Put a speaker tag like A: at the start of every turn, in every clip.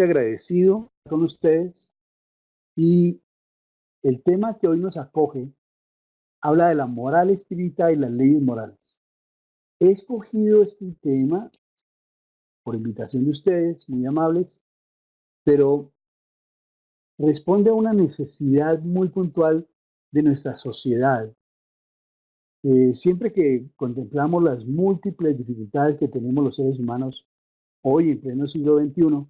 A: agradecido con ustedes y el tema que hoy nos acoge habla de la moral espírita y las leyes morales. He escogido este tema por invitación de ustedes, muy amables, pero responde a una necesidad muy puntual de nuestra sociedad. Siempre que contemplamos las múltiples dificultades que tenemos los seres humanos hoy en pleno siglo XXI,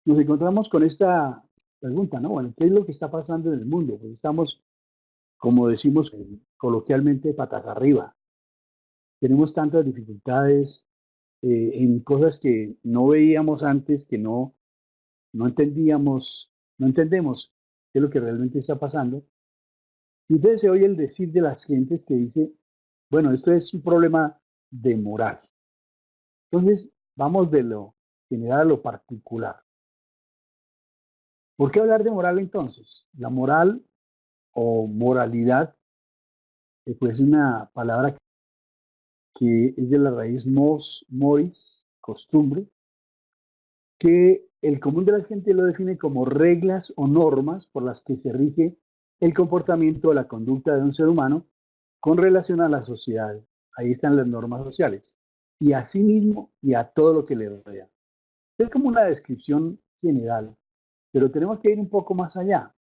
A: nos encontramos con esta pregunta, ¿no? Bueno, ¿qué es lo que está pasando en el mundo? Pues estamos, como decimos coloquialmente, patas arriba. Tenemos tantas dificultades en cosas que no veíamos antes, que no entendíamos, no entendemos qué es lo que realmente está pasando. Y entonces se oye el decir de las gentes que dice, bueno, esto es un problema de moral. Entonces, vamos de lo general a lo particular. ¿Por qué hablar de moral entonces? La moral o moralidad, pues es una palabra que es de la raíz moris, costumbre, que el común de la gente lo define como reglas o normas por las que se rige el comportamiento o la conducta de un ser humano con relación a la sociedad. Ahí están las normas sociales. Y a sí mismo y a todo lo que le rodea. Es como una descripción general, pero tenemos que ir un poco más allá,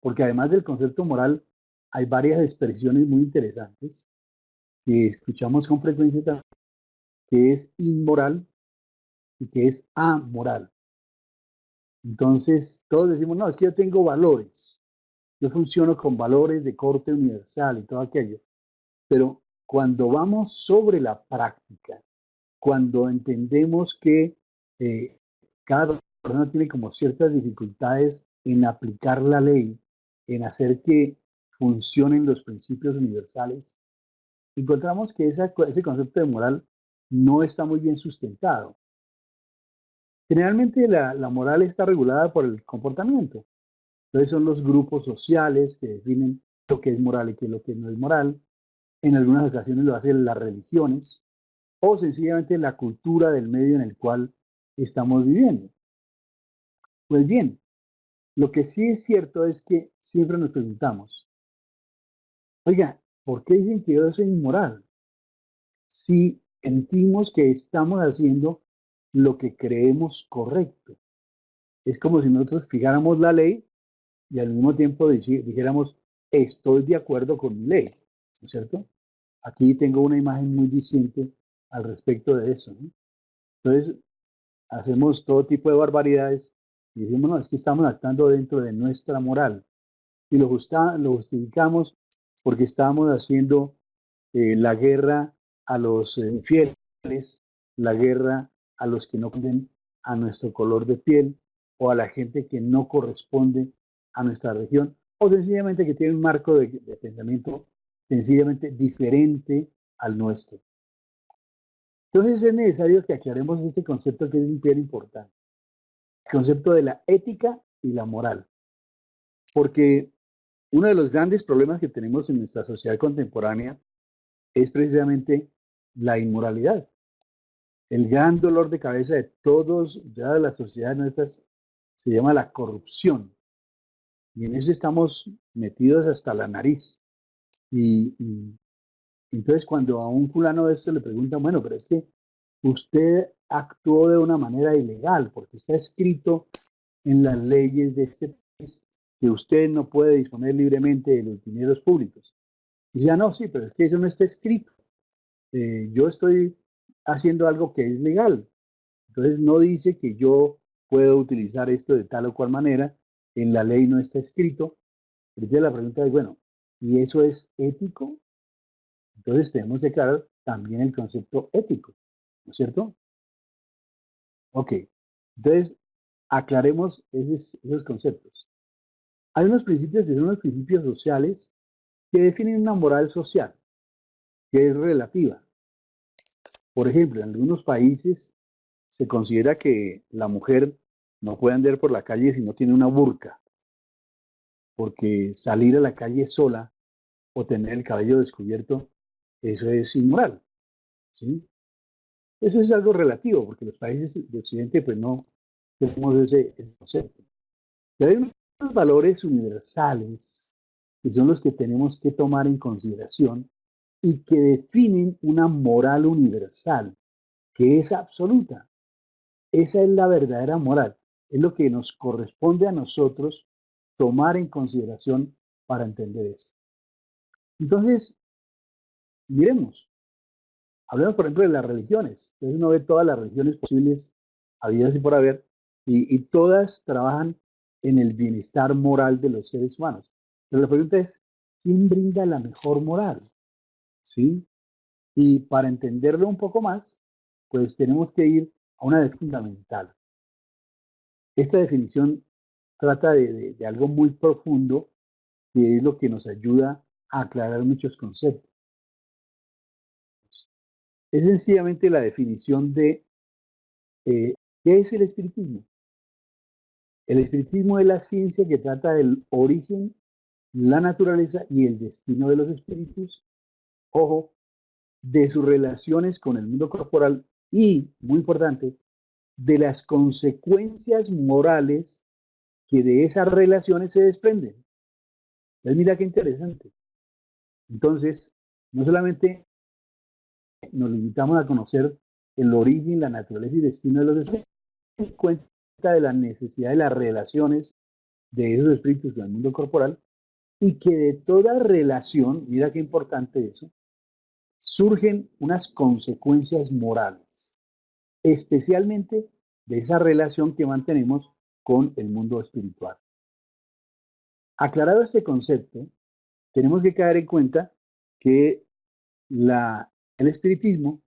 A: porque además del concepto moral, hay varias expresiones muy interesantes que escuchamos con frecuencia también, que es inmoral y que es amoral. Entonces, todos decimos, no, es que yo tengo valores, yo funciono con valores de corte universal y todo aquello, pero cuando vamos sobre la práctica, cuando entendemos que eh, cada persona tiene como ciertas dificultades en aplicar la ley, en hacer que funcionen los principios universales, encontramos que ese concepto de moral no está muy bien sustentado. Generalmente la moral está regulada por el comportamiento. Entonces son los grupos sociales que definen lo que es moral y qué es lo que no es moral. En algunas ocasiones lo hacen las religiones o sencillamente la cultura del medio en el cual estamos viviendo. Pues bien, lo que sí es cierto es que siempre nos preguntamos, oiga, ¿por qué dicen que yo soy inmoral? Si sentimos que estamos haciendo lo que creemos correcto. Es como si nosotros fijáramos la ley y al mismo tiempo dijéramos, estoy de acuerdo con mi ley, ¿no es cierto? Aquí tengo una imagen muy distinta al respecto de eso, ¿no? Entonces, hacemos todo tipo de barbaridades y decimos, no, es que estamos actuando dentro de nuestra moral y lo justificamos porque estamos haciendo la guerra a los infieles, la guerra a los que no corresponden a nuestro color de piel o a la gente que no corresponde a nuestra región o sencillamente que tiene un marco de pensamiento sencillamente diferente al nuestro. Entonces es necesario que aclaremos este concepto que es bien importante, el concepto de la ética y la moral, porque uno de los grandes problemas que tenemos en nuestra sociedad contemporánea es precisamente la inmoralidad. El gran dolor de cabeza de todos, ya de las sociedades nuestras, se llama la corrupción. Y en eso estamos metidos hasta la nariz. Y entonces cuando a un fulano de esto le preguntan, bueno, pero es que usted actuó de una manera ilegal, porque está escrito en las leyes de este país que usted no puede disponer libremente de los dineros públicos. Y ya no, sí, pero es que eso no está escrito. Yo estoy haciendo algo que es legal. Entonces no dice que yo puedo utilizar esto de tal o cual manera, en la ley no está escrito. Pero entonces la pregunta es, bueno, ¿y eso es ético? Entonces tenemos que aclarar también el concepto ético, ¿no es cierto? Ok, entonces aclaremos esos conceptos. Hay unos principios que son los principios sociales que definen una moral social, que es relativa. Por ejemplo, en algunos países se considera que la mujer no puede andar por la calle si no tiene una burka, porque salir a la calle sola o tener el cabello descubierto, eso es inmoral, ¿sí? Eso es algo relativo, porque los países de Occidente pues tenemos ese concepto. Pero hay unos valores universales que son los que tenemos que tomar en consideración y que definen una moral universal que es absoluta. Esa es la verdadera moral. Es lo que nos corresponde a nosotros tomar en consideración para entender esto. Entonces, miremos, hablemos por ejemplo de las religiones. Entonces uno ve todas las religiones posibles, habidas y por haber, y todas trabajan en el bienestar moral de los seres humanos. Pero la pregunta es, ¿quién brinda la mejor moral? ¿Sí? Y para entenderlo un poco más, pues tenemos que ir a una definición fundamental. Esta definición trata de algo muy profundo, que es lo que nos ayuda a aclarar muchos conceptos. Es sencillamente la definición de ¿qué es el espiritismo? El espiritismo es la ciencia que trata del origen, la naturaleza y el destino de los espíritus, ojo, de sus relaciones con el mundo corporal y, muy importante, de las consecuencias morales que de esas relaciones se desprenden. Entonces, mira qué interesante. Entonces, no solamente nos limitamos a conocer el origen, la naturaleza y destino de los espíritus, en cuenta de la necesidad de las relaciones de esos espíritus con el mundo corporal y que de toda relación, mira qué importante eso, surgen unas consecuencias morales, especialmente de esa relación que mantenemos con el mundo espiritual. Aclarado este concepto, tenemos que caer en cuenta que el espiritismo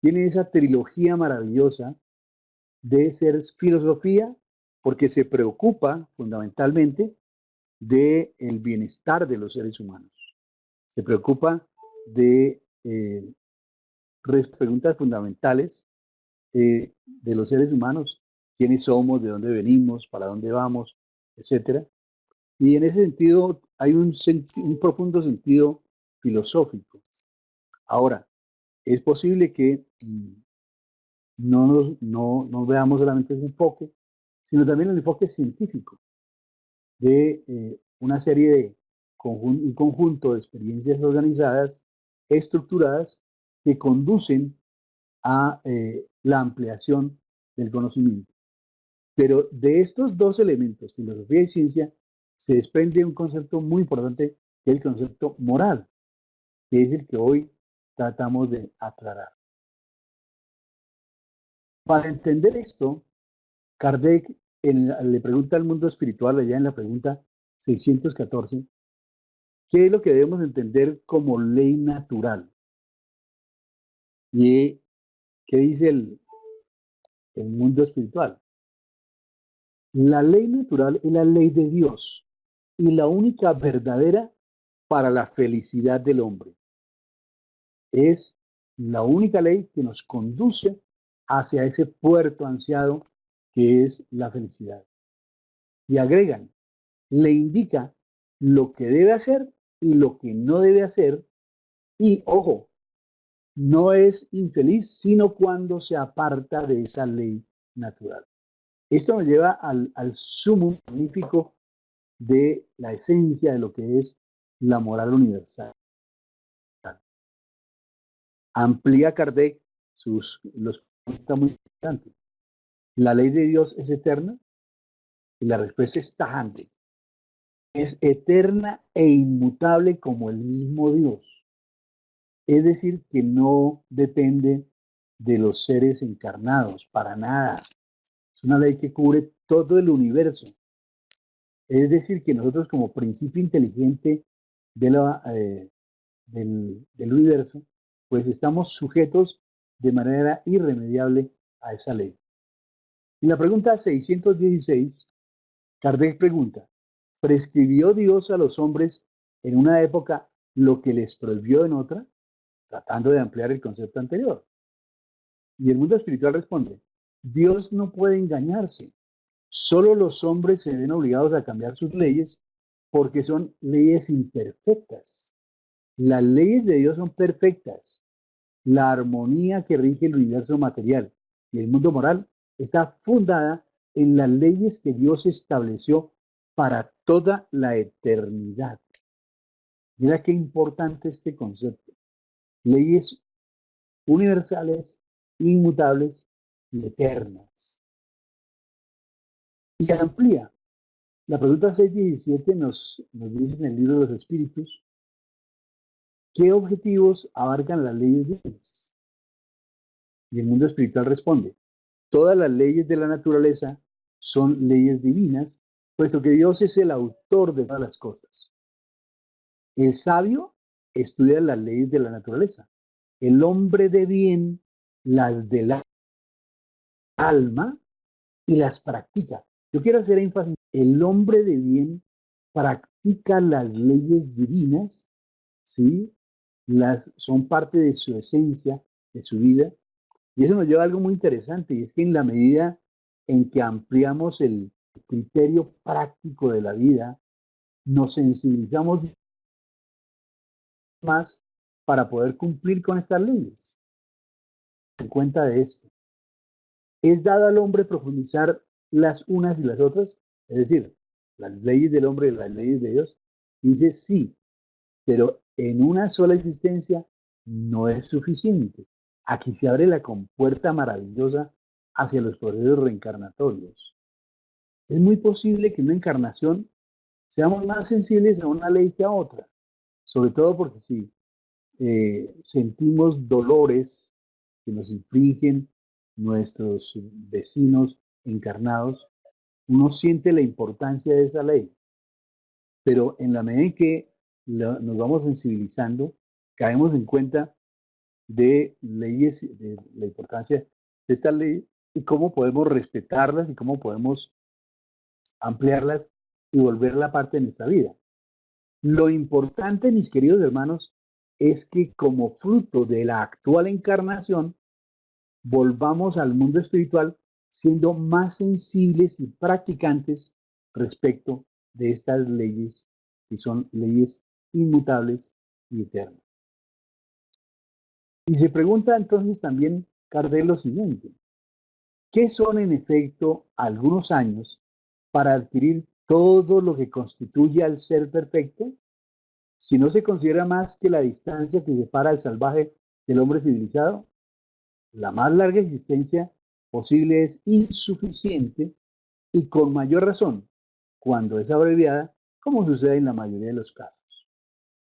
A: tiene esa trilogía maravillosa de ser filosofía, porque se preocupa fundamentalmente del bienestar de los seres humanos. Se preocupa de preguntas fundamentales de los seres humanos, quiénes somos, de dónde venimos, para dónde vamos, etcétera. Y en ese sentido hay un profundo sentido filosófico. Ahora, es posible que no veamos solamente ese enfoque, sino también el enfoque científico de una serie de un conjunto de experiencias organizadas, estructuradas, que conducen a la ampliación del conocimiento. Pero de estos dos elementos, filosofía y ciencia, se desprende un concepto muy importante, que es el concepto moral, que es el que hoy tratamos de aclarar. Para entender esto, Kardec le pregunta al mundo espiritual, allá en la pregunta 614, ¿qué es lo que debemos entender como ley natural? ¿Y qué dice el mundo espiritual? La ley natural es la ley de Dios y la única verdadera para la felicidad del hombre. Es la única ley que nos conduce hacia ese puerto ansiado que es la felicidad. Y agregan, le indica lo que debe hacer y lo que no debe hacer. Y ojo, no es infeliz sino cuando se aparta de esa ley natural. Esto nos lleva al sumo magnífico de la esencia de lo que es la moral universal. Amplía Kardec los puntos muy importantes. ¿La ley de Dios es eterna? Y la respuesta es tajante. Es eterna e inmutable como el mismo Dios. Es decir, que no depende de los seres encarnados, para nada. Es una ley que cubre todo el universo. Es decir, que nosotros como principio inteligente del universo, pues estamos sujetos de manera irremediable a esa ley. En la pregunta 616, Kardec pregunta, ¿prescribió Dios a los hombres en una época lo que les prohibió en otra? Tratando de ampliar el concepto anterior. Y el mundo espiritual responde, Dios no puede engañarse. Solo los hombres se ven obligados a cambiar sus leyes porque son leyes imperfectas. Las leyes de Dios son perfectas. La armonía que rige el universo material y el mundo moral está fundada en las leyes que Dios estableció para toda la eternidad. Mira qué importante este concepto. Leyes universales, inmutables y eternas. Y amplía. La pregunta 6:17 nos dice en el libro de los Espíritus, ¿qué objetivos abarcan las leyes divinas? Y el mundo espiritual responde, todas las leyes de la naturaleza son leyes divinas, puesto que Dios es el autor de todas las cosas. El sabio estudia las leyes de la naturaleza. El hombre de bien las del alma y las practica. Yo quiero hacer énfasis, el hombre de bien practica las leyes divinas, ¿sí? Son parte de su esencia, de su vida. Y eso nos lleva a algo muy interesante, y es que en la medida en que ampliamos el criterio práctico de la vida, nos sensibilizamos más para poder cumplir con estas leyes. En cuenta de esto, ¿es dado al hombre profundizar las unas y las otras? Es decir, las leyes del hombre y las leyes de Dios. Dice sí, pero en una sola existencia no es suficiente. Aquí se abre la compuerta maravillosa hacia los procesos reencarnatorios. Es muy posible que en una encarnación seamos más sensibles a una ley que a otra, sobre todo porque si sentimos dolores que nos infligen nuestros vecinos encarnados, uno siente la importancia de esa ley, pero en la medida en que nos vamos sensibilizando, caemos en cuenta de leyes, de la importancia de esta ley y cómo podemos respetarlas y cómo podemos ampliarlas y volverla parte de nuestra vida. Lo importante, mis queridos hermanos, es que como fruto de la actual encarnación, volvamos al mundo espiritual siendo más sensibles y practicantes respecto de estas leyes, que son leyes inmutables y eternas. Y se pregunta entonces también Kardec lo siguiente, ¿qué son en efecto algunos años para adquirir todo lo que constituye al ser perfecto? Si no se considera más que la distancia que separa al salvaje del hombre civilizado, la más larga existencia posible es insuficiente y con mayor razón cuando es abreviada, como sucede en la mayoría de los casos.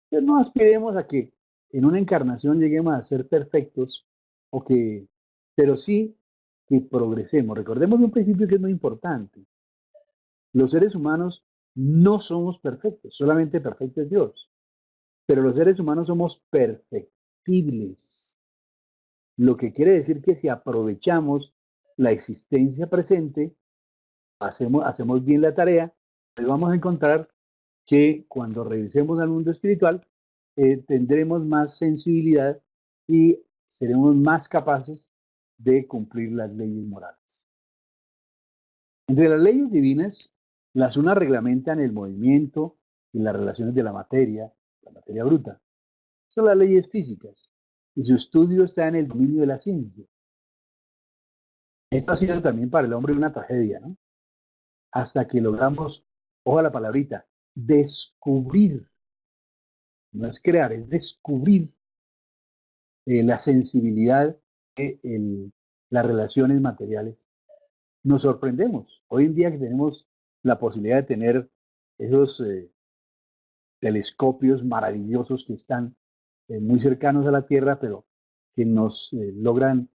A: Entonces no aspiremos a que en una encarnación lleguemos a ser perfectos, pero sí que progresemos. Recordemos un principio que es muy importante. Los seres humanos no somos perfectos, solamente perfecto es Dios. Pero los seres humanos somos perfectibles, lo que quiere decir que si aprovechamos la existencia presente, hacemos bien la tarea, pues vamos a encontrar que cuando revisemos al mundo espiritual, tendremos más sensibilidad y seremos más capaces de cumplir las leyes morales. Entre las leyes divinas, las unas reglamentan el movimiento y las relaciones de la materia bruta. Son las leyes físicas y su estudio está en el dominio de la ciencia. Esto ha sido también para el hombre una tragedia, ¿no? Hasta que logramos, ojo a la palabrita, descubrir, no es crear, es descubrir la sensibilidad de las relaciones materiales. Nos sorprendemos. Hoy en día que tenemos la posibilidad de tener esos telescopios maravillosos que están muy cercanos a la Tierra, pero que nos logran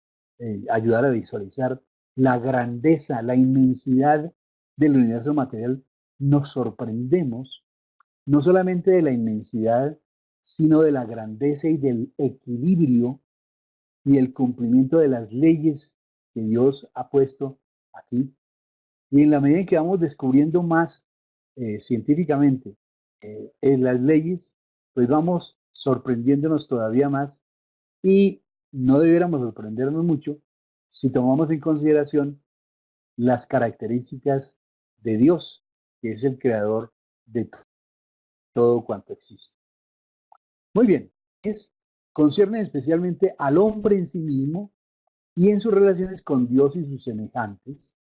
A: ayudar a visualizar la grandeza, la inmensidad del universo material, nos sorprendemos no solamente de la inmensidad, sino de la grandeza y del equilibrio y el cumplimiento de las leyes que Dios ha puesto aquí. Y en la medida en que vamos descubriendo más científicamente en las leyes, pues vamos sorprendiéndonos todavía más y no debiéramos sorprendernos mucho si tomamos en consideración las características de Dios, que es el creador de todo cuanto existe. Muy bien, concierne especialmente al hombre en sí mismo y en sus relaciones con Dios y sus semejantes,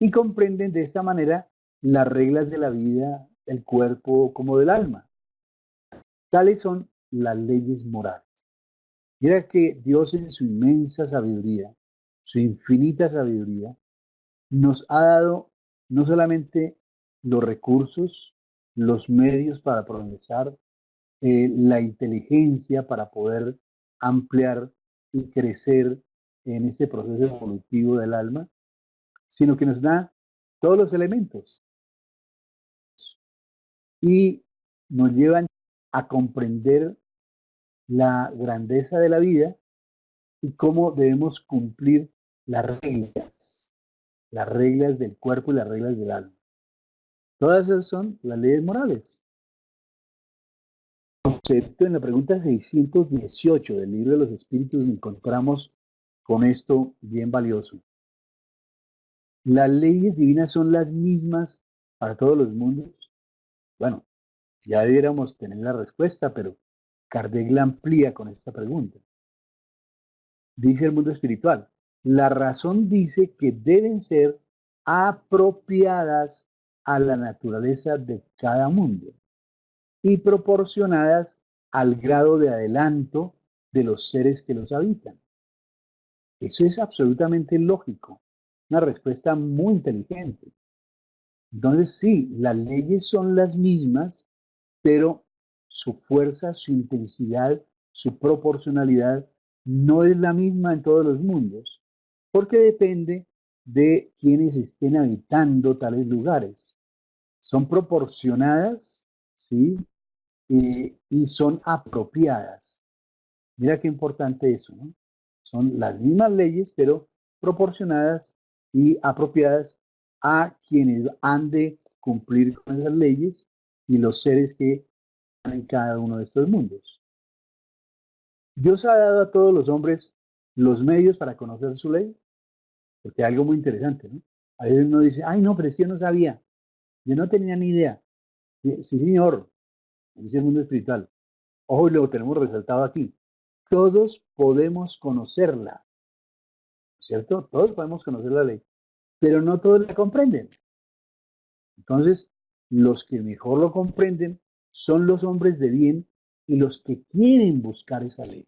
A: y comprenden de esta manera las reglas de la vida, del cuerpo como del alma. Tales son las leyes morales. Mira que Dios en su inmensa sabiduría, su infinita sabiduría, nos ha dado no solamente los recursos, los medios para progresar, la inteligencia para poder ampliar y crecer en ese proceso evolutivo del alma, sino que nos da todos los elementos y nos llevan a comprender la grandeza de la vida y cómo debemos cumplir las reglas del cuerpo y las reglas del alma. Todas esas son las leyes morales. Concepto en la pregunta 618 del libro de los Espíritus encontramos con esto bien valioso. ¿Las leyes divinas son las mismas para todos los mundos? Bueno, ya debiéramos tener la respuesta, pero Kardec la amplía con esta pregunta. Dice el mundo espiritual, la razón dice que deben ser apropiadas a la naturaleza de cada mundo y proporcionadas al grado de adelanto de los seres que los habitan. Eso es absolutamente lógico, una respuesta muy inteligente. Entonces, sí, las leyes son las mismas, pero su fuerza, su intensidad, su proporcionalidad no es la misma en todos los mundos, porque depende de quienes estén habitando tales lugares. Son proporcionadas, ¿sí? Y son apropiadas. Mira qué importante eso, ¿no? Son las mismas leyes, pero proporcionadas y apropiadas a quienes han de cumplir con esas leyes y los seres que están en cada uno de estos mundos. Dios ha dado a todos los hombres los medios para conocer su ley, porque es algo muy interesante, ¿no? A veces uno dice, ay, no, pero es que yo no sabía, yo no tenía ni idea. Sí, señor, dice el mundo espiritual. Ojo, y lo tenemos resaltado aquí. Todos podemos conocerla, ¿cierto? Todos podemos conocer la ley, pero no todos la comprenden. Entonces, los que mejor lo comprenden son los hombres de bien y los que quieren buscar esa ley.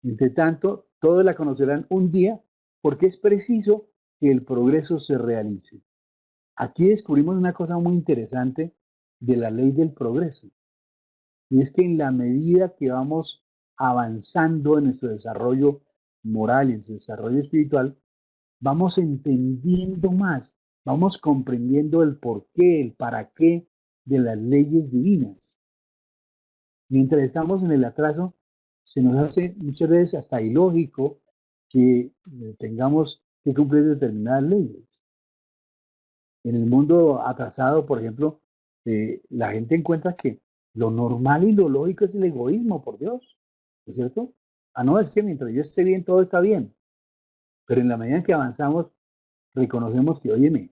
A: Entre tanto, todos la conocerán un día porque es preciso que el progreso se realice. Aquí descubrimos una cosa muy interesante de la ley del progreso. Y es que en la medida que vamos avanzando en nuestro desarrollo moral y en nuestro desarrollo espiritual, vamos entendiendo más, vamos comprendiendo el porqué, el para qué de las leyes divinas. Mientras estamos en el atraso, se nos hace muchas veces hasta ilógico que tengamos que cumplir determinadas leyes. En el mundo atrasado, por ejemplo, la gente encuentra que lo normal y lo lógico es el egoísmo, por Dios, ¿no es cierto? Ah, no, es que mientras yo esté bien, todo está bien. Pero en la medida en que avanzamos, reconocemos que, óyeme,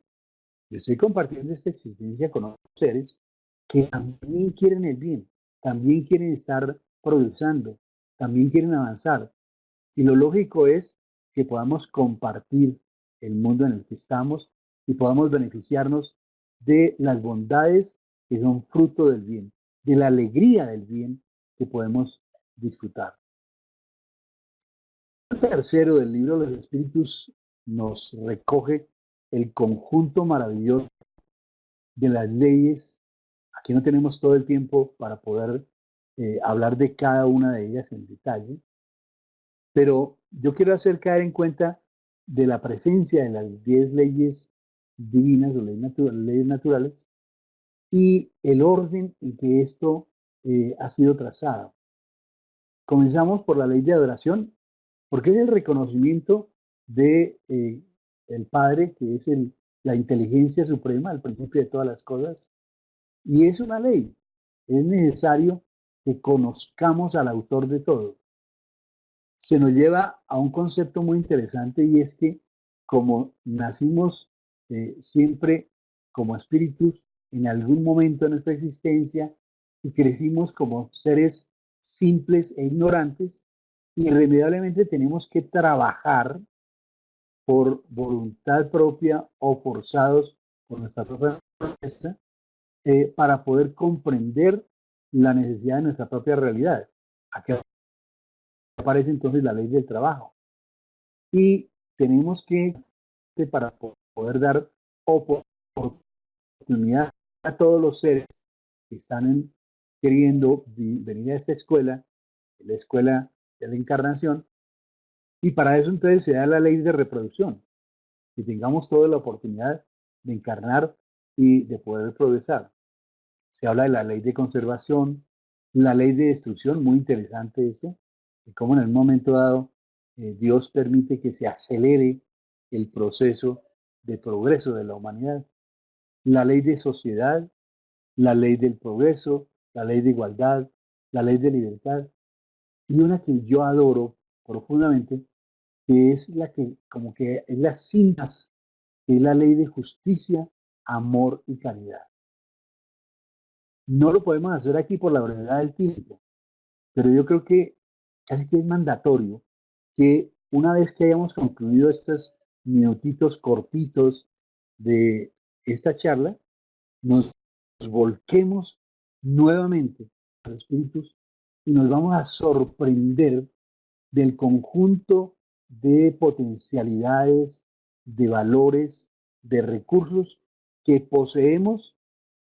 A: yo estoy compartiendo esta existencia con otros seres que también quieren el bien, también quieren estar progresando, también quieren avanzar. Y lo lógico es que podamos compartir el mundo en el que estamos y podamos beneficiarnos de las bondades que son fruto del bien, de la alegría del bien que podemos disfrutar. El tercero del libro de los Espíritus nos recoge el conjunto maravilloso de las leyes. Aquí no tenemos todo el tiempo para poder hablar de cada una de ellas en detalle, pero yo quiero hacer caer en cuenta de la presencia de las 10 leyes divinas o leyes naturales y el orden en que esto ha sido trazado. Comenzamos por la ley de adoración, porque es el reconocimiento de el Padre, que es la inteligencia suprema, el principio de todas las cosas, y es una ley. Es necesario que conozcamos al autor de todo. Se nos lleva a un concepto muy interesante y es que como nacimos siempre como espíritus en algún momento de nuestra existencia y crecimos como seres simples e ignorantes, irremediablemente tenemos que trabajar por voluntad propia o forzados por nuestra propia naturaleza, para poder comprender la necesidad de nuestra propia realidad. Aquí aparece entonces la ley del trabajo. Y tenemos que, para poder dar oportunidad a todos los seres que están queriendo venir a esta escuela, la escuela de la encarnación, y para eso entonces se da la ley de reproducción, que tengamos toda la oportunidad de encarnar y de poder progresar. Se habla de la ley de conservación, la ley de destrucción, muy interesante esto, de cómo en el momento dado Dios permite que se acelere el proceso de progreso de la humanidad. La ley de sociedad, la ley del progreso, la ley de igualdad, la ley de libertad, y una que yo adoro profundamente, que es la que como que es la síntesis, que es la ley de justicia, amor y caridad. No lo podemos hacer aquí por la brevedad del tiempo, pero yo creo que casi que es mandatorio que una vez que hayamos concluido estos minutitos cortitos de esta charla, nos volquemos nuevamente a los espíritus y nos vamos a sorprender del conjunto de potencialidades, de valores, de recursos que poseemos,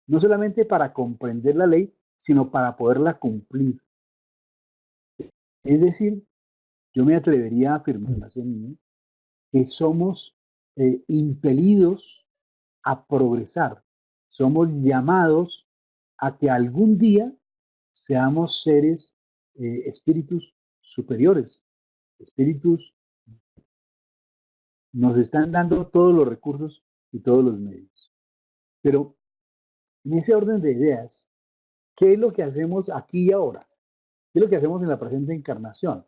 A: no solamente para comprender la ley, sino para poderla cumplir. Es decir, yo me atrevería a afirmar que somos impelidos a progresar, somos llamados a que algún día seamos seres, espíritus superiores, espíritus. Nos están dando todos los recursos y todos los medios. Pero en ese orden de ideas, ¿qué es lo que hacemos aquí y ahora? ¿Qué es lo que hacemos en la presente encarnación?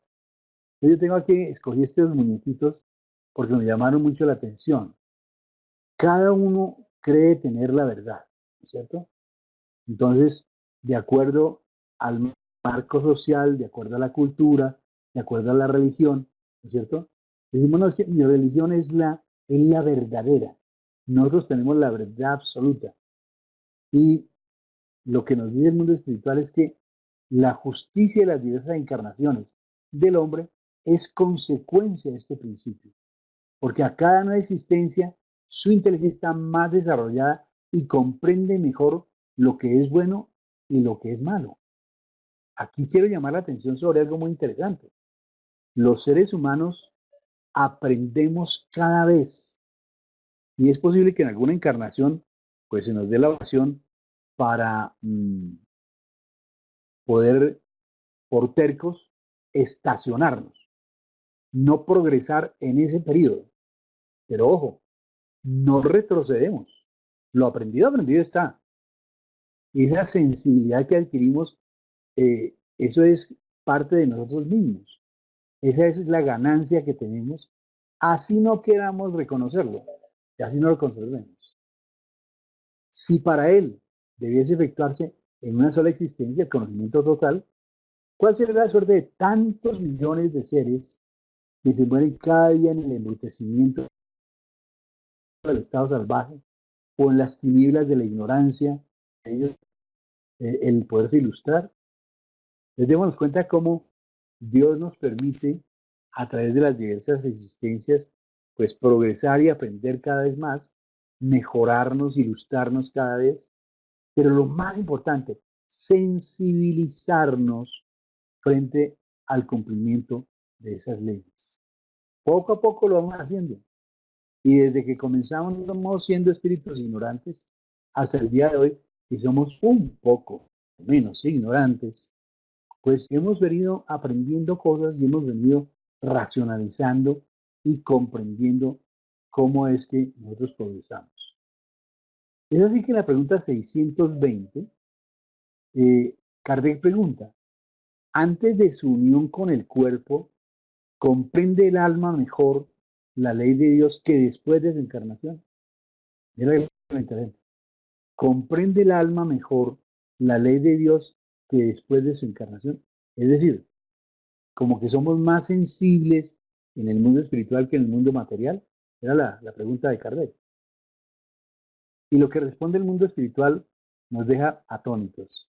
A: Yo tengo aquí, escogí estos muñequitos porque me llamaron mucho la atención. Cada uno cree tener la verdad, ¿cierto? Entonces, de acuerdo al marco social, de acuerdo a la cultura, de acuerdo a la religión, ¿no es cierto? Decimos, no, es que mi religión es la verdadera. Nosotros tenemos la verdad absoluta. Y lo que nos dice el mundo espiritual es que la justicia de las diversas encarnaciones del hombre es consecuencia de este principio. Porque a cada nueva existencia, su inteligencia está más desarrollada y comprende mejor lo que es bueno y lo que es malo. Aquí quiero llamar la atención sobre algo muy interesante. Los seres humanos aprendemos cada vez, y es posible que en alguna encarnación pues se nos dé la ocasión para poder, por tercos, estacionarnos, no progresar en ese periodo. Pero ojo, no retrocedemos. Lo aprendido, aprendido está. Esa sensibilidad que adquirimos, eso es parte de nosotros mismos. Esa es la ganancia que tenemos, así no queramos reconocerlo, y así no lo conservemos. Si para él debiese efectuarse en una sola existencia el conocimiento total, ¿cuál sería la suerte de tantos millones de seres que se mueren cada día en el embrutecimiento del estado salvaje o en las tinieblas de la ignorancia? Ellos, el poderse ilustrar. Les démonos cuenta cómo Dios nos permite, a través de las diversas existencias, pues progresar y aprender cada vez más, mejorarnos, ilustrarnos cada vez, pero lo más importante, sensibilizarnos frente al cumplimiento de esas leyes. Poco a poco lo vamos haciendo. Y desde que comenzamos siendo espíritus ignorantes hasta el día de hoy, y somos un poco menos ignorantes, pues hemos venido aprendiendo cosas y hemos venido racionalizando y comprendiendo cómo es que nosotros progresamos. Es así que en la pregunta 620, Kardec pregunta, antes de su unión con el cuerpo, ¿comprende el alma mejor la ley de Dios que después de su encarnación? Mira lo interesante. ¿Comprende el alma mejor la ley de Dios que después de su encarnación? Es decir, como que somos más sensibles en el mundo espiritual que en el mundo material. Era la pregunta de Kardec. Y lo que responde el mundo espiritual nos deja atónitos.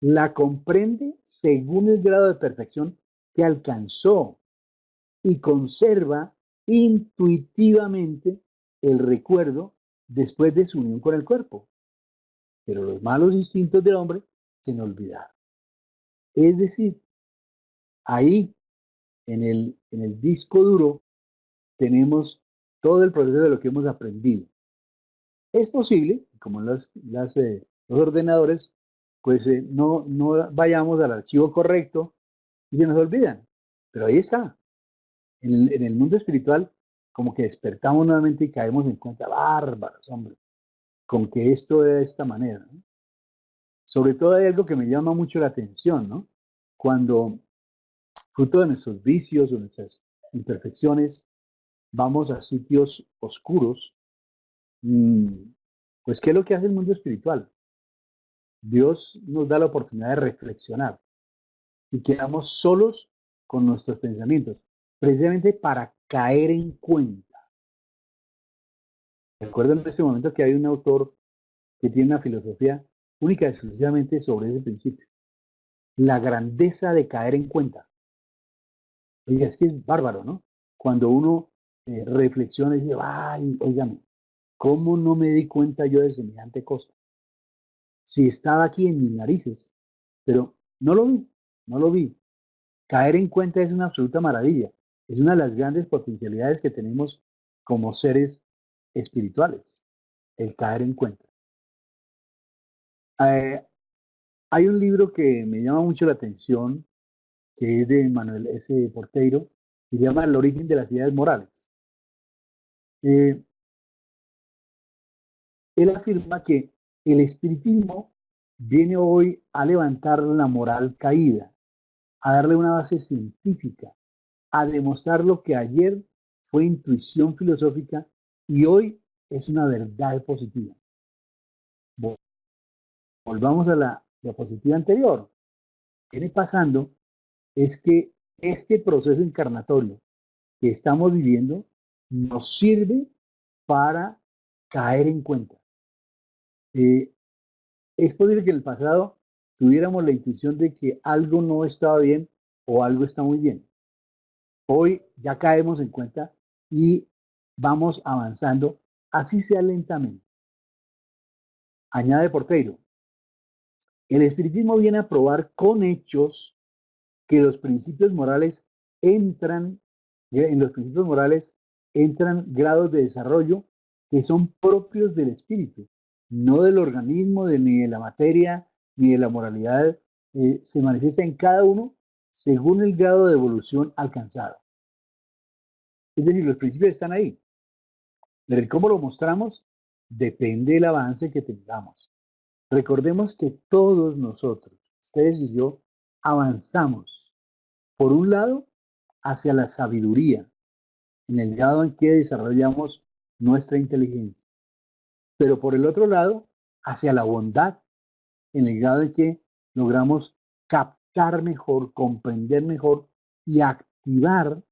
A: La comprende según el grado de perfección que alcanzó y conserva intuitivamente el recuerdo después de su unión con el cuerpo. Pero los malos instintos del hombre se nos olvidaron. Es decir, ahí en el disco duro tenemos todo el proceso de lo que hemos aprendido. Es posible, como los ordenadores, pues no vayamos al archivo correcto y se nos olvidan. Pero ahí está. En el mundo espiritual, como que despertamos nuevamente y caemos en cuenta, bárbaros, hombre, con que esto es de esta manera, ¿no? Sobre todo hay algo que me llama mucho la atención, ¿no? Cuando, fruto de nuestros vicios o nuestras imperfecciones, vamos a sitios oscuros, pues ¿qué es lo que hace el mundo espiritual? Dios nos da la oportunidad de reflexionar y quedamos solos con nuestros pensamientos, precisamente para caer en cuenta. Recuerdo en este momento que hay un autor que tiene una filosofía única y exclusivamente sobre ese principio, la grandeza de caer en cuenta. Oiga, es que es bárbaro, ¿no? Cuando uno reflexiona y dice, ay, óigame, ¿cómo no me di cuenta yo de semejante cosa? Si estaba aquí en mis narices, pero no lo vi, no lo vi. Caer en cuenta es una absoluta maravilla. Es una de las grandes potencialidades que tenemos como seres espirituales, el caer en cuenta. Eh, Hay un libro que me llama mucho la atención, que es de Manuel S. Porteiro, que se llama El origen de las ideas morales. Eh, Él afirma que el espiritismo viene hoy a levantar la moral caída, a darle una base científica, a demostrar lo que ayer fue intuición filosófica y hoy es una verdad positiva. Volvamos a la diapositiva anterior. Lo que viene pasando es que este proceso encarnatorio que estamos viviendo nos sirve para caer en cuenta. Eh, es posible que en el pasado tuviéramos la intuición de que algo no estaba bien o algo está muy bien. Hoy ya caemos en cuenta y vamos avanzando, así sea lentamente. Añade Porteiro, el espiritismo viene a probar con hechos que los principios morales entran, en los principios morales entran grados de desarrollo que son propios del espíritu, no del organismo, ni de la materia, ni de la moralidad. Se manifiesta en cada uno según el grado de evolución alcanzado. Es decir, los principios están ahí, pero el cómo lo mostramos depende del avance que tengamos. Recordemos que todos nosotros, ustedes y yo, avanzamos, por un lado, hacia la sabiduría, en el grado en que desarrollamos nuestra inteligencia, pero por el otro lado, hacia la bondad, en el grado en que logramos captar mejor, comprender mejor y activar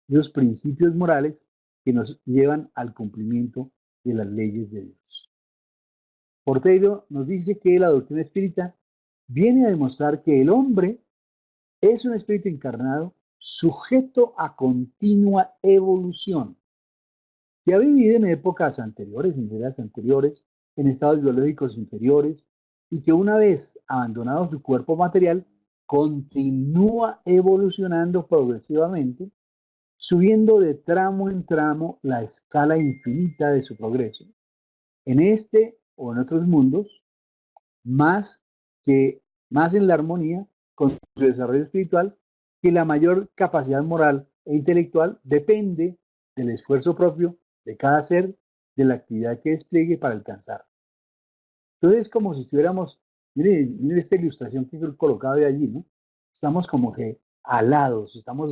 A: los principios morales que nos llevan al cumplimiento de las leyes de Dios. Porteiro nos dice que la doctrina espírita viene a demostrar que el hombre es un espíritu encarnado sujeto a continua evolución, que ha vivido en épocas anteriores, en eras anteriores, en estados biológicos inferiores, y que una vez abandonado su cuerpo material, continúa evolucionando progresivamente, subiendo de tramo en tramo la escala infinita de su progreso, en este o en otros mundos, más que más en la armonía con su desarrollo espiritual, que la mayor capacidad moral e intelectual depende del esfuerzo propio de cada ser, de la actividad que despliegue para alcanzar. Entonces es como si estuviéramos, mire esta ilustración que he colocado de allí, ¿no? Estamos como que alados, estamos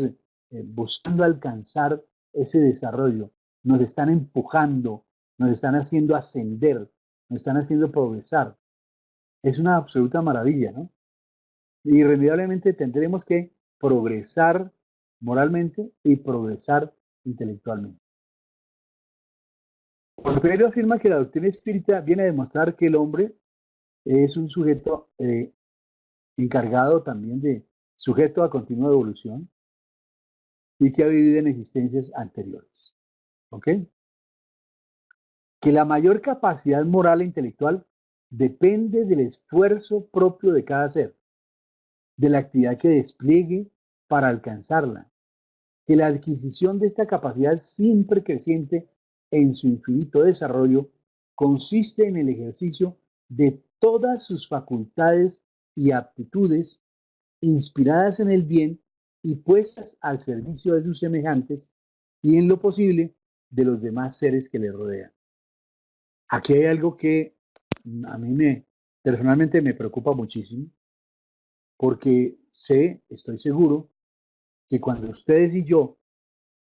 A: buscando alcanzar ese desarrollo, nos están empujando, nos están haciendo ascender, nos están haciendo progresar. Es una absoluta maravilla, ¿no? Irremediablemente tendremos que progresar moralmente y progresar intelectualmente. Ortega afirma que la doctrina espírita viene a demostrar que el hombre es un sujeto encargado también de sujeto a continua evolución y que ha vivido en existencias anteriores. ¿Ok? Que la mayor capacidad moral e intelectual depende del esfuerzo propio de cada ser, de la actividad que despliegue para alcanzarla, que la adquisición de esta capacidad siempre creciente en su infinito desarrollo consiste en el ejercicio de todas sus facultades y aptitudes inspiradas en el bien y puestas al servicio de sus semejantes y en lo posible de los demás seres que le rodean. Aquí hay algo que a mí personalmente me preocupa muchísimo porque estoy seguro que cuando ustedes y yo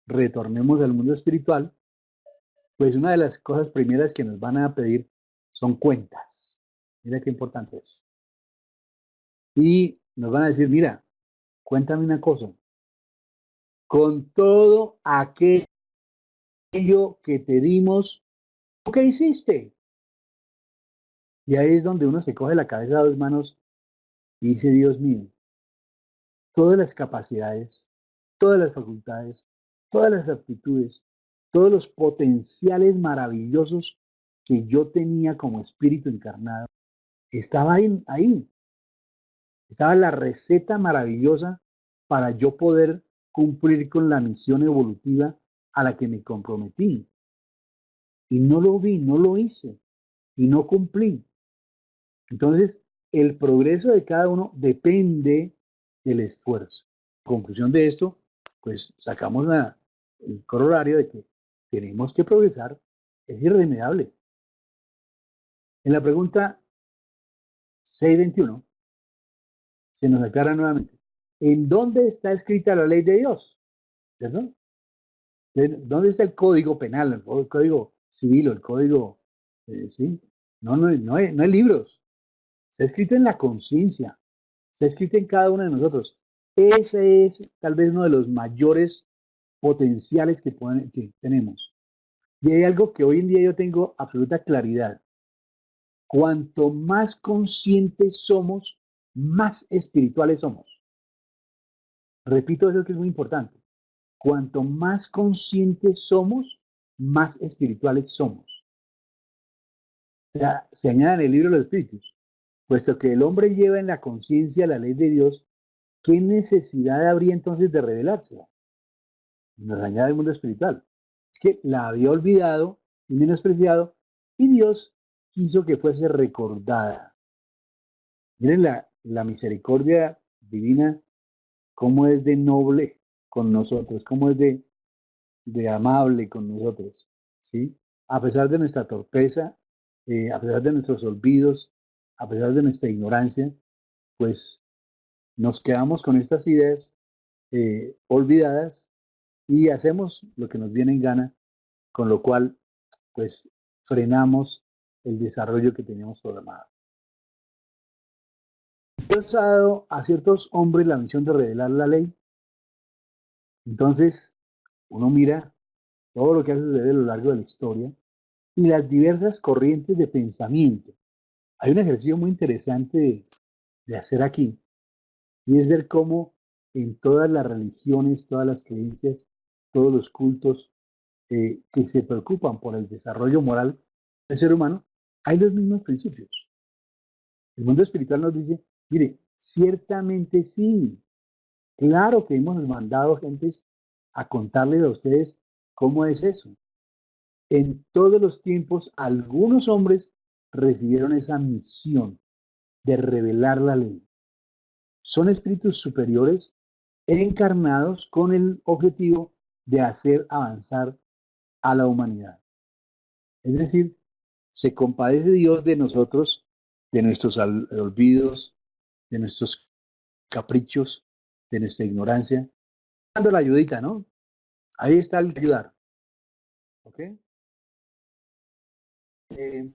A: retornemos al mundo espiritual, pues una de las cosas primeras que nos van a pedir son cuentas. Mira qué importante es. Y nos van a decir, mira, cuéntame una cosa, con todo aquello que te dimos, ¿qué hiciste? Y ahí es donde uno se coge la cabeza a dos manos y dice, Dios mío, todas las capacidades, todas las facultades, todas las aptitudes, todos los potenciales maravillosos que yo tenía como espíritu encarnado, estaba ahí. Estaba la receta maravillosa para yo poder cumplir con la misión evolutiva a la que me comprometí. Y no lo vi, no lo hice y no cumplí. Entonces, el progreso de cada uno depende del esfuerzo. Conclusión de esto, pues sacamos el corolario de que tenemos que progresar, es irremediable. En la pregunta 621 se nos aclara nuevamente, ¿en dónde está escrita la ley de Dios? ¿Cierto? ¿Dónde está el código penal, el código civil o el código, sí? No hay libros. Está escrito en la conciencia, está escrito en cada uno de nosotros. Ese es tal vez uno de los mayores potenciales que tenemos. Y hay algo que hoy en día yo tengo absoluta claridad. Cuanto más conscientes somos, más espirituales somos. Repito eso que es muy importante. Cuanto más conscientes somos, más espirituales somos. O sea, se añade en el libro de los Espíritus. Puesto que el hombre lleva en la conciencia la ley de Dios, ¿qué necesidad habría entonces de revelársela? Nos añade el mundo espiritual. Es que la había olvidado y menospreciado, y Dios quiso que fuese recordada. Miren la misericordia divina, cómo es de noble con nosotros, cómo es de amable con nosotros, ¿sí? A pesar de nuestra torpeza, a pesar de nuestros olvidos, a pesar de nuestra ignorancia, pues nos quedamos con estas ideas olvidadas y hacemos lo que nos viene en gana, con lo cual, pues, frenamos el desarrollo que teníamos programado. Dios ha dado a ciertos hombres la misión de revelar la ley. Entonces, uno mira todo lo que ha sucedido a lo largo de la historia y las diversas corrientes de pensamiento. Hay un ejercicio muy interesante de hacer aquí, y es ver cómo en todas las religiones, todas las creencias, todos los cultos que se preocupan por el desarrollo moral del ser humano, hay los mismos principios. El mundo espiritual nos dice, mire, ciertamente sí, claro que hemos mandado gentes a contarles a ustedes cómo es eso. En todos los tiempos, algunos hombres recibieron esa misión de revelar la ley. Son espíritus superiores encarnados con el objetivo de hacer avanzar a la humanidad. Es decir, se compadece Dios de nosotros, de nuestros olvidos, de nuestros caprichos, de nuestra ignorancia, dando la ayudita, ¿no? Ahí está el ayudar. ¿Ok? Eh,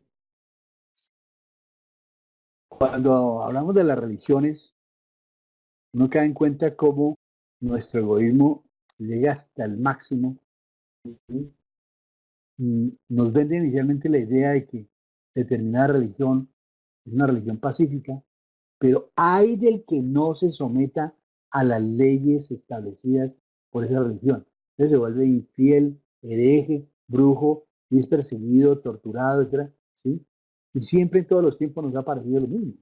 A: Cuando hablamos de las religiones, uno cae en cuenta cómo nuestro egoísmo llega hasta el máximo, ¿sí? nos vende inicialmente la idea de que determinada religión es una religión pacífica, pero hay del que no se someta a las leyes establecidas por esa religión. Entonces se vuelve infiel, hereje, brujo, y es perseguido, torturado, etc. ¿Sí? Y siempre en todos los tiempos nos ha parecido lo mismo.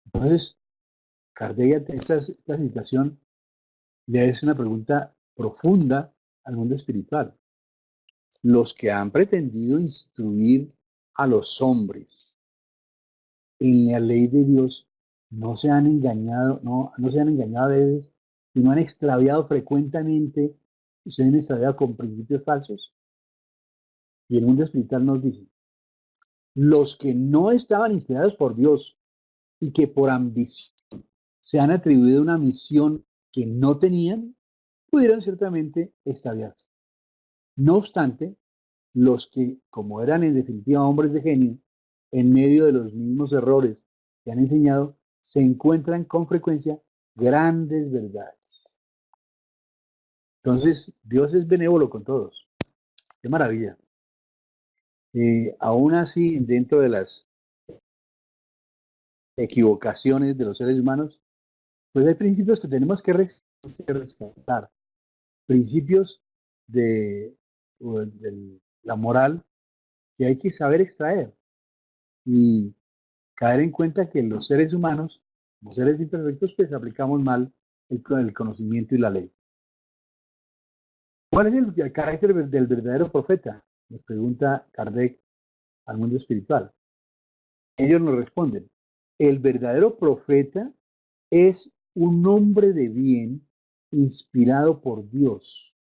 A: Entonces, Kardec ante esta situación le hace una pregunta profunda al mundo espiritual. Los que han pretendido instruir a los hombres en la ley de Dios no se han engañado, no se han engañado a veces y no han extraviado frecuentemente, se han extraviado con principios falsos. Y el mundo espiritual nos dice, los que no estaban inspirados por Dios y que por ambición se han atribuido una misión que no tenían, pudieron ciertamente extraviarse. No obstante, los que, como eran en definitiva hombres de genio, en medio de los mismos errores que han enseñado, se encuentran con frecuencia grandes verdades. Entonces, Dios es benévolo con todos. Qué maravilla. Aún así, dentro de las equivocaciones de los seres humanos, pues hay principios que tenemos que rescatar. Principios de la moral que hay que saber extraer y caer en cuenta que los seres humanos, como seres imperfectos, pues aplicamos mal el conocimiento y la ley. ¿Cuál es el carácter del verdadero profeta? Nos pregunta Kardec al mundo espiritual. Ellos nos responden, el verdadero profeta es un hombre de bien inspirado por Dios.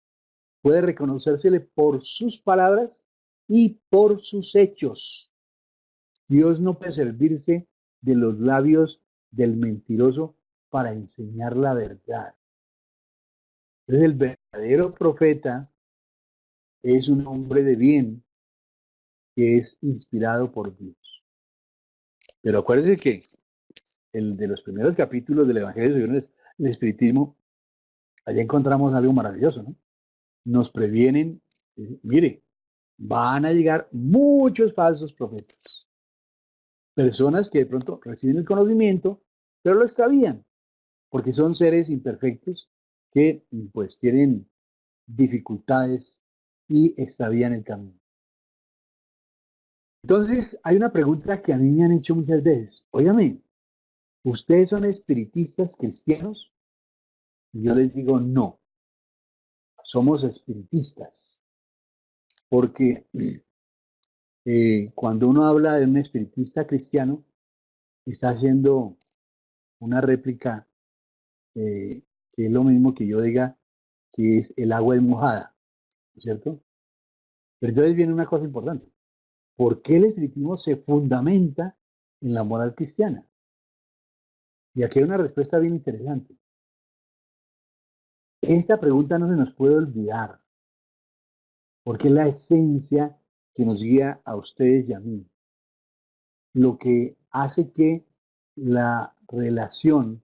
A: Puede reconocérsele por sus palabras y por sus hechos. Dios no puede servirse de los labios del mentiroso para enseñar la verdad. Entonces el verdadero profeta es un hombre de bien que es inspirado por Dios. Pero acuérdense que el de los primeros capítulos del Evangelio según el Espiritismo, allá encontramos algo maravilloso, ¿no? Nos previenen, mire, van a llegar muchos falsos profetas. Personas que de pronto reciben el conocimiento, pero lo extravían, porque son seres imperfectos que pues tienen dificultades y extravían el camino. Entonces, hay una pregunta que a mí me han hecho muchas veces. Óigame, ¿ustedes son espiritistas cristianos? Y yo les digo, no, somos espiritistas, porque cuando uno habla de un espiritista cristiano, está haciendo una réplica que es lo mismo que yo diga que es el agua es mojada, ¿cierto? Pero entonces viene una cosa importante. ¿Por qué el espiritismo se fundamenta en la moral cristiana? Y aquí hay una respuesta bien interesante. Esta pregunta no se nos puede olvidar, porque es la esencia que nos guía a ustedes y a mí. Lo que hace que la relación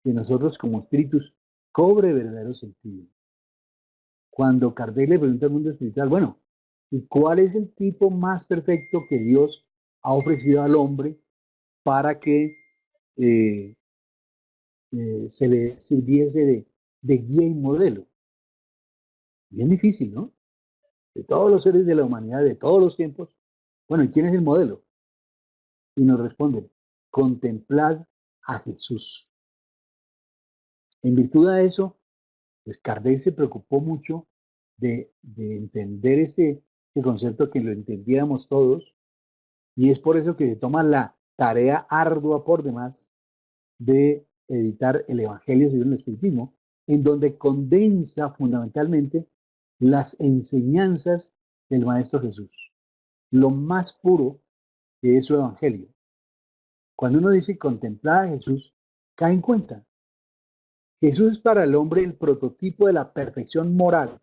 A: de nosotros como espíritus cobre verdadero sentido. Cuando Kardec le pregunta al mundo espiritual, bueno, ¿y cuál es el tipo más perfecto que Dios ha ofrecido al hombre para que eh, se le sirviese de guía y modelo? Bien difícil, ¿no? De todos los seres de la humanidad, de todos los tiempos. Bueno, ¿y quién es el modelo? Y nos responden, contemplad a Jesús. En virtud de eso, pues Kardec se preocupó mucho de entender este concepto, que lo entendiéramos todos, y es por eso que se toma la tarea ardua por demás de editar el Evangelio según el Espiritismo, en donde condensa fundamentalmente las enseñanzas del Maestro Jesús, lo más puro que es su Evangelio. Cuando uno dice contemplar a Jesús, cae en cuenta. Jesús es para el hombre el prototipo de la perfección moral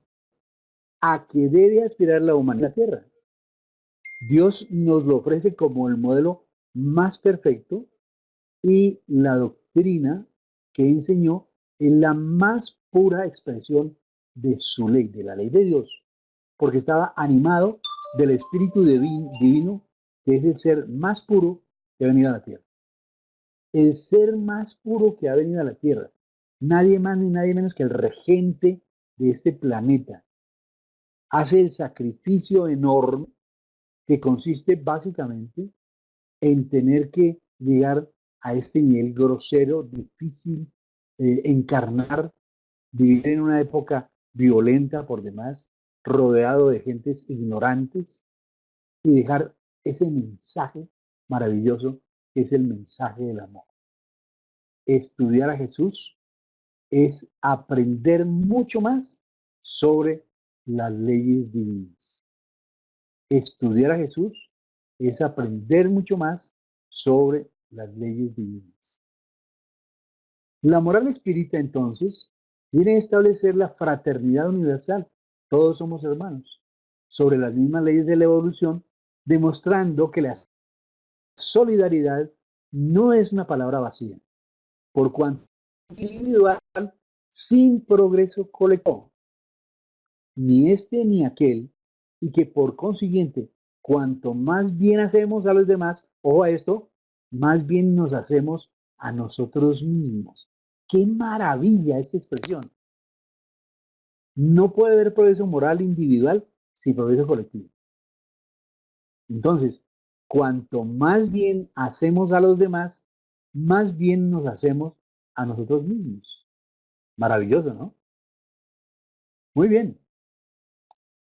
A: a que debe aspirar la humanidad en la tierra. Dios nos lo ofrece como el modelo más perfecto y la doctrina que enseñó es la más pura expresión de su ley, de la ley de Dios. porque estaba animado del espíritu divino, que es el ser más puro que ha venido a la tierra. El ser más puro que ha venido a la tierra. Nadie más ni nadie menos que el regente de este planeta. Hace el sacrificio enorme que consiste básicamente en tener que llegar a este nivel grosero, difícil, encarnar, vivir en una época violenta por demás, rodeado de gentes ignorantes y dejar ese mensaje maravilloso que es el mensaje del amor. Estudiar a Jesús es aprender mucho más sobre las leyes divinas. Estudiar a Jesús es aprender mucho más sobre las leyes divinas. La moral espírita, entonces, viene a establecer la fraternidad universal. Todos somos hermanos, sobre las mismas leyes de la evolución, demostrando que la solidaridad no es una palabra vacía, por cuanto individual sin progreso colectivo, ni este ni aquel, y que por consiguiente, cuanto más bien hacemos a los demás, ojo a esto, más bien nos hacemos a nosotros mismos. ¡Qué maravilla esta expresión! No puede haber progreso moral individual sin progreso colectivo. Entonces, cuanto más bien hacemos a los demás, más bien nos hacemos a nosotros mismos. Maravilloso, ¿no? Muy bien.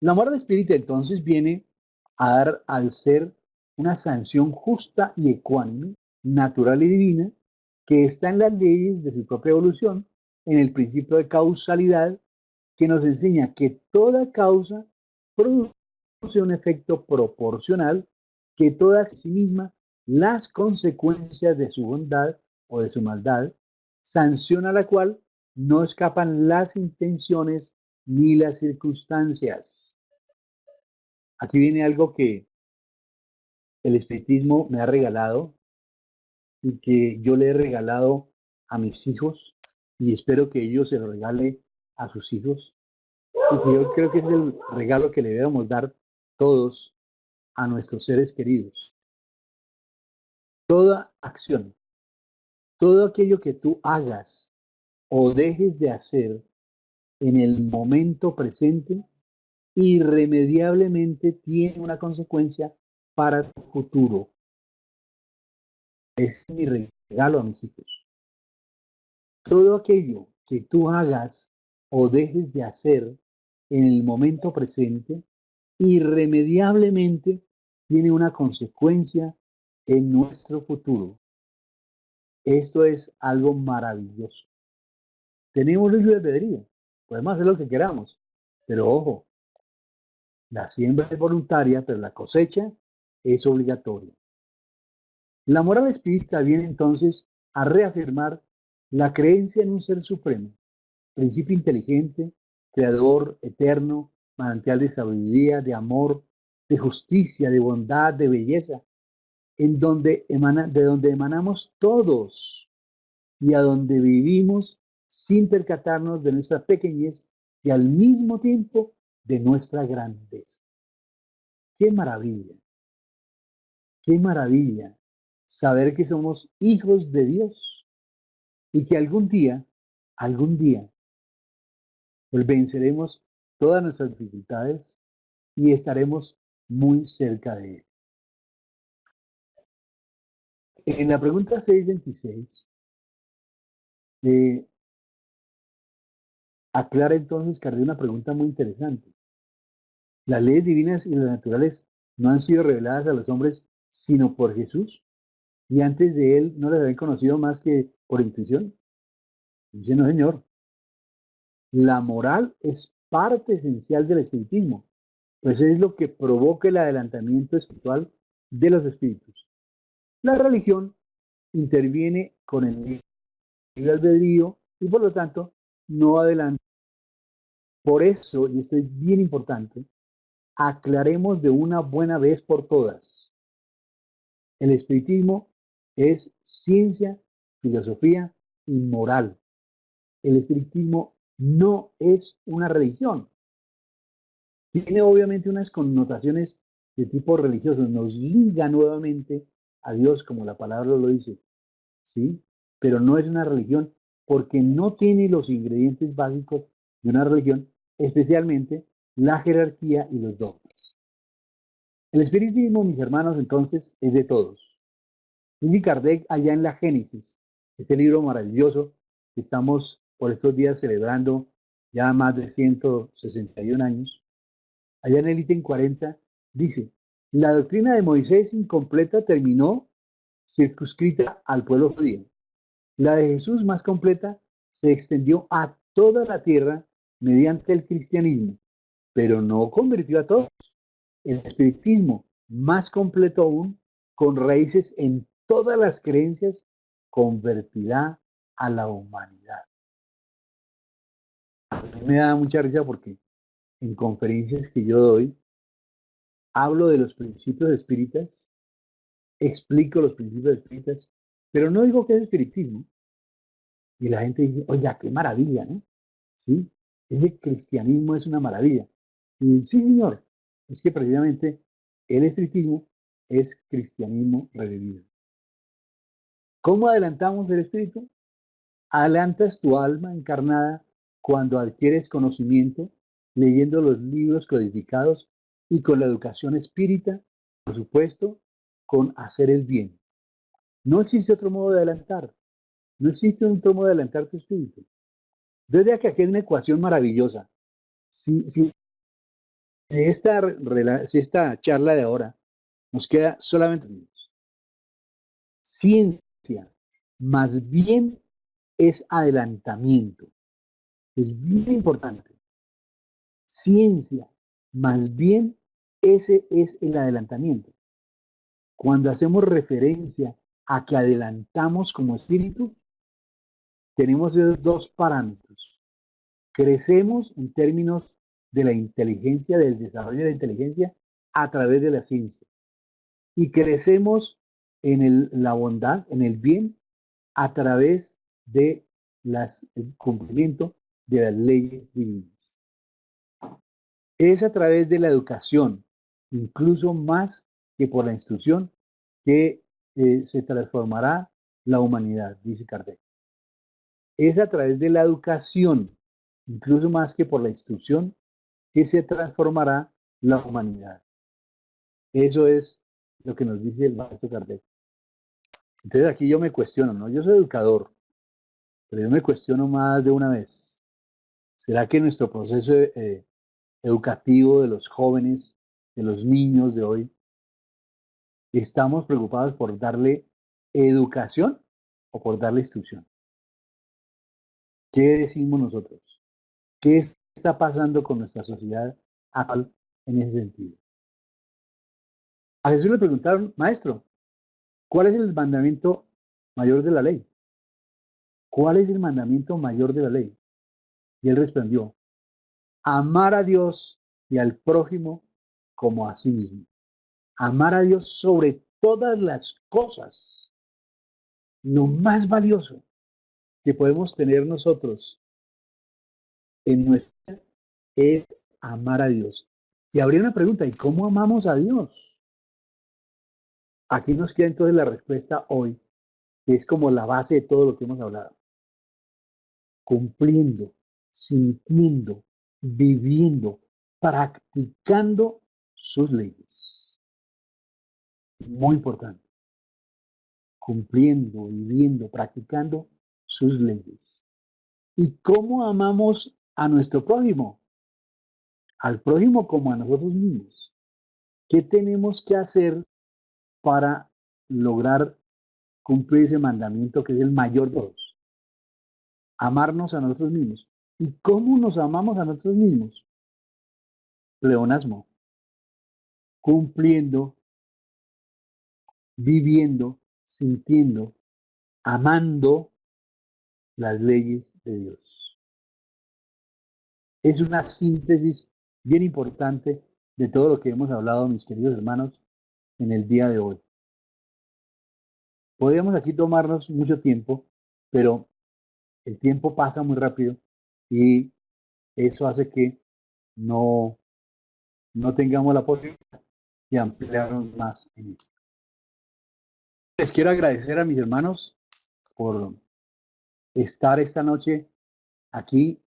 A: La moral espírita entonces viene a dar al ser una sanción justa y ecuánime, natural y divina, que está en las leyes de su propia evolución, en el principio de causalidad, que nos enseña que toda causa produce un efecto proporcional, que toda en sí misma las consecuencias de su bondad o de su maldad, sanción a la cual no escapan las intenciones ni las circunstancias. Aquí viene algo que el espiritismo me ha regalado y que yo le he regalado a mis hijos y espero que ellos se lo regale a sus hijos y que yo creo que es el regalo que le debemos dar todos a nuestros seres queridos. Toda acción, todo aquello que tú hagas o dejes de hacer en el momento presente, irremediablemente tiene una consecuencia para tu futuro. Es mi regalo a mis hijos. Todo aquello que tú hagas o dejes de hacer en el momento presente, irremediablemente tiene una consecuencia en nuestro futuro. Esto es algo maravilloso. Tenemos libre albedrío, podemos hacer lo que queramos, pero ojo, la siembra es voluntaria, pero la cosecha es obligatoria. La moral espírita viene entonces a reafirmar la creencia en un ser supremo, principio inteligente, creador, eterno, manantial de sabiduría, de amor, de justicia, de bondad, de belleza, de donde emanamos todos y a donde vivimos sin percatarnos de nuestra pequeñez y al mismo tiempo de nuestra grandeza. ¡Qué maravilla! ¡Qué maravilla! Saber que somos hijos de Dios y que algún día, pues venceremos todas nuestras dificultades y estaremos muy cerca de Él. En la pregunta 626, aclara entonces que hay una pregunta muy interesante. Las leyes divinas y las naturales no han sido reveladas a los hombres sino por Jesús, y antes de Él no las habían conocido más que por intuición. Dice, no, señor. La moral es parte esencial del espiritismo, pues es lo que provoca el adelantamiento espiritual de los espíritus. La religión interviene con el libre albedrío y por lo tanto no adelanta. Por eso, y esto es bien importante, aclaremos de una buena vez por todas. El espiritismo es ciencia, filosofía y moral. El espiritismo no es una religión. Tiene obviamente unas connotaciones de tipo religioso, nos liga nuevamente a Dios, como la palabra lo dice, ¿sí? Pero no es una religión porque no tiene los ingredientes básicos de una religión, especialmente la jerarquía y los dogmas. El espiritismo, mis hermanos, entonces, es de todos. Dice Kardec allá en la Génesis, este libro maravilloso que estamos por estos días celebrando ya más de 161 años, allá en el ítem 40, dice, la doctrina de Moisés incompleta terminó circunscrita al pueblo judío. La de Jesús más completa se extendió a toda la tierra mediante el cristianismo, pero no convirtió a todos. El espiritismo más completo aún, con raíces en todas las creencias, convertirá a la humanidad. A mí me da mucha risa porque en conferencias que yo doy, hablo de los principios espíritas, explico los principios espíritas, pero no digo que es espiritismo. Y la gente dice, oiga, qué maravilla, ¿no? ¿Sí? Ese cristianismo es una maravilla. Y sí, señor, es que precisamente el espiritismo es cristianismo revivido. ¿Cómo adelantamos el espíritu? Adelantas tu alma encarnada cuando adquieres conocimiento, leyendo los libros codificados y con la educación espírita, por supuesto, con hacer el bien. No existe otro modo de adelantar, no existe otro modo de adelantar tu espíritu. Desde aquí es una ecuación maravillosa. Si si esta charla de ahora nos queda solamente ciencia, más bien es adelantamiento. Es bien importante. Ciencia, más bien ese es el adelantamiento. Cuando hacemos referencia a que adelantamos como espíritu, tenemos esos dos parámetros. Crecemos en términos de la inteligencia, del desarrollo de la inteligencia a través de la ciencia. Y crecemos en la bondad, en el bien, a través de el cumplimiento de las leyes divinas. Es a través de la educación, incluso más que por la instrucción, que se transformará la humanidad, dice Kardec. Es a través de la educación, incluso más que por la instrucción, que se transformará la humanidad. Eso es lo que nos dice el maestro Kardec. Entonces aquí yo me cuestiono, ¿no? Yo soy educador, pero yo me cuestiono más de una vez. ¿Será que nuestro proceso educativo de los jóvenes, de los niños de hoy, estamos preocupados por darle educación o por darle instrucción? ¿Qué decimos nosotros? ¿Qué está pasando con nuestra sociedad actual en ese sentido? A Jesús le preguntaron, maestro, ¿cuál es el mandamiento mayor de la ley? ¿Cuál es el mandamiento mayor de la ley? Y él respondió, amar a Dios y al prójimo como a sí mismo. Amar a Dios sobre todas las cosas. Lo más valioso que podemos tener nosotros en nuestra vida es amar a Dios. Y habría una pregunta, ¿y cómo amamos a Dios? Aquí nos queda entonces la respuesta hoy, que es como la base de todo lo que hemos hablado. Cumpliendo, sintiendo, viviendo, practicando sus leyes. Muy importante. Cumpliendo, viviendo, practicando sus leyes. ¿Y cómo amamos a nuestro prójimo? Al prójimo como a nosotros mismos. ¿Qué tenemos que hacer para lograr cumplir ese mandamiento que es el mayor de todos? Amarnos a nosotros mismos. ¿Y cómo nos amamos a nosotros mismos? Pleonasmo. Cumpliendo, viviendo, sintiendo, amando las leyes de Dios. Es una síntesis bien importante de todo lo que hemos hablado, mis queridos hermanos, en el día de hoy. Podríamos aquí tomarnos mucho tiempo, pero el tiempo pasa muy rápido y eso hace que no no tengamos la posibilidad de ampliarnos más en esto. Les quiero agradecer a mis hermanos por estar esta noche aquí